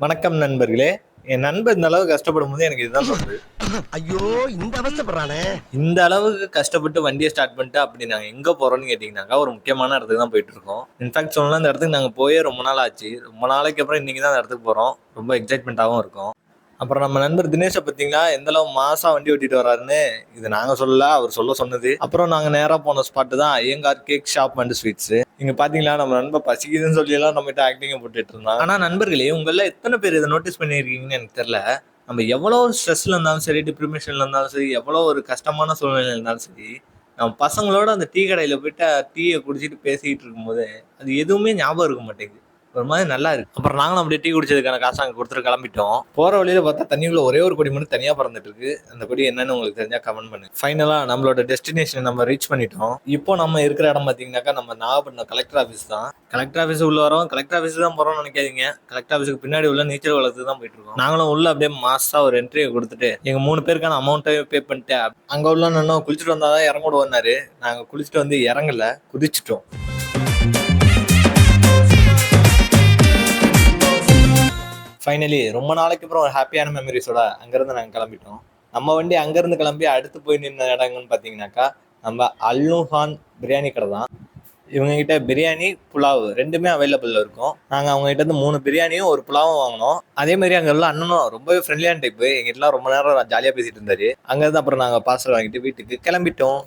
வணக்கம் நண்பர்களே. என் நண்பர் இந்த அளவுக்கு கஷ்டப்படும்போது எனக்கு இதுதான் தோணுது. ஐயோ! இந்த அவஸ்தைப்படுறானே! இந்த அளவுக்கு கஷ்டப்பட்டு வண்டிய ஸ்டார்ட் பண்ணிட்டு, அப்படி நாங்க எங்க போறோம்னு கேட்டீங்கன்னாக்கா, ஒரு முக்கியமான இடத்துக்கு தான் போயிட்டுருக்கோம். இன்ஃபாக்ட் சொல்லணும்னா இந்த இடத்துக்கு நாங்க போயே ரொம்ப நாள் ஆச்சு. ரொம்ப நாளைக்கு அப்புறம் இன்னைக்கு தான் அந்த இடத்துக்கு போறோம். ரொம்ப எக்ஸைட்மென்ட்டாவும் இருக்கும். அப்புறம் நம்ம நண்பர் தினேஷ பார்த்தீங்களா, எந்த அளவு மாஸா வண்டி ஓட்டிட்டு வராருன்னு, இது நாங்க சொல்லல, அவர் சொன்னது. அப்புறம் நாங்க நேரா போன ஸ்பாட் தான் Iyengar cake shop and sweets. இங்க பார்த்தீங்களா, நம்ம நண்பர் பசிக்குதுன்னு சொல்லிலாம் நம்மகிட்ட ஆக்டிங்க போட்டுட்டு இருந்தான். ஆனா நண்பர்களே, உங்கள்ல எத்தன பேர் இத நோட்டீஸ் பண்ணியிருக்கீங்கன்னு எனக்கு தெரியல. நம்ம எவ்வளோ ஸ்ட்ரெஸ்ல இருந்தாலும் சரி, டிப்ரமேஷன்ல இருந்தாலும் சரி, எவ்வளோ ஒரு கஷ்டமான சூழ்நிலையில இருந்தாலும் சரி, நம்ம பசங்களோட அந்த டீ கடையில போயிட்டு டீய குடிச்சிட்டு பேசிக்கிட்டு இருக்கும்போது, அது எதுவுமே ஞாபகம் இருக்க மாட்டேங்குது. ஒரு மாதிரி நல்லா இருக்கு. அப்புறம் நாங்களும் அப்படியே டீ குடிச்சதுக்கான காசு அங்க குடுத்துட்டு கிளம்பிட்டோம். போற வழியில பார்த்தா தண்ணிக்குள்ள ஒரே ஒரு கொடி மட்டும் தனியா பறந்துட்டு இருக்கு. அந்த கொடி என்னன்னு உங்களுக்கு தெரிஞ்சா கமெண்ட் பண்ணுங்க. ஃபைனலா நம்மளோட டெஸ்டினேஷன் நம்ம ரீச் பண்ணிட்டோம். இப்போ நம்ம இருக்கிற இடம் பார்த்தீங்கன்னாக்கா, நம்ம நாகப்பட்டினம் கலெக்டர் ஆஃபீஸ் தான். கலெக்டர் ஆஃபீஸ் உள்ள வரோம். கலெக்டர் ஆஃபீஸ் தான் போறோம்னு நினைக்காதீங்க. கலெக்டர் ஆஃபீஸ்க்கு பின்னாடி உள்ள நீச்சல் குளத்துக்கு தான் போயிட்டு இருக்கோம். நாங்களும் உள்ள அப்படியே மாசா ஒரு என்ட்ரியை கொடுத்துட்டு எங்க 3 பேருக்கான அமௌண்ட்டையும் பே பண்ணிட்டு அங்க உள்ள அண்ணனும் குளிச்சுட்டு வந்தாதான் இறங்க விடுவாரு. நாங்க குளிச்சுட்டு வந்து இறங்கல, குதிச்சிட்டோம். ஃபைனலி ரொம்ப நாளைக்கு அப்புறம் ஒரு ஹாப்பியான மெமரிஸோட அங்கேருந்து நாங்கள் கிளம்பிட்டோம். நம்ம வண்டி அங்கேருந்து கிளம்பி அடுத்து போய் நின்ன இடங்கள்னு பார்த்தீங்கன்னாக்கா, நம்ம அல்நூஹான் பிரியாணி கடை தான். இவங்ககிட்ட பிரியாணி, புலாவ் 2மே அவைலபிள் இருக்கும். நாங்கள் அவங்ககிட்ட இருந்து 3 பிரியாணியும் ஒரு புலாவும் வாங்கினோம். அதே மாதிரி அங்கே உள்ள அண்ணனும் ரொம்பவே ஃப்ரெண்ட்லியான டைப்பு. எங்கிட்டலாம் ரொம்ப நேரம் ஜாலியாக பேசிட்டு இருந்தாரு. அங்கேருந்து அப்புறம் நாங்கள் பார்சல் வாங்கிட்டு வீட்டுக்கு கிளம்பிட்டோம்.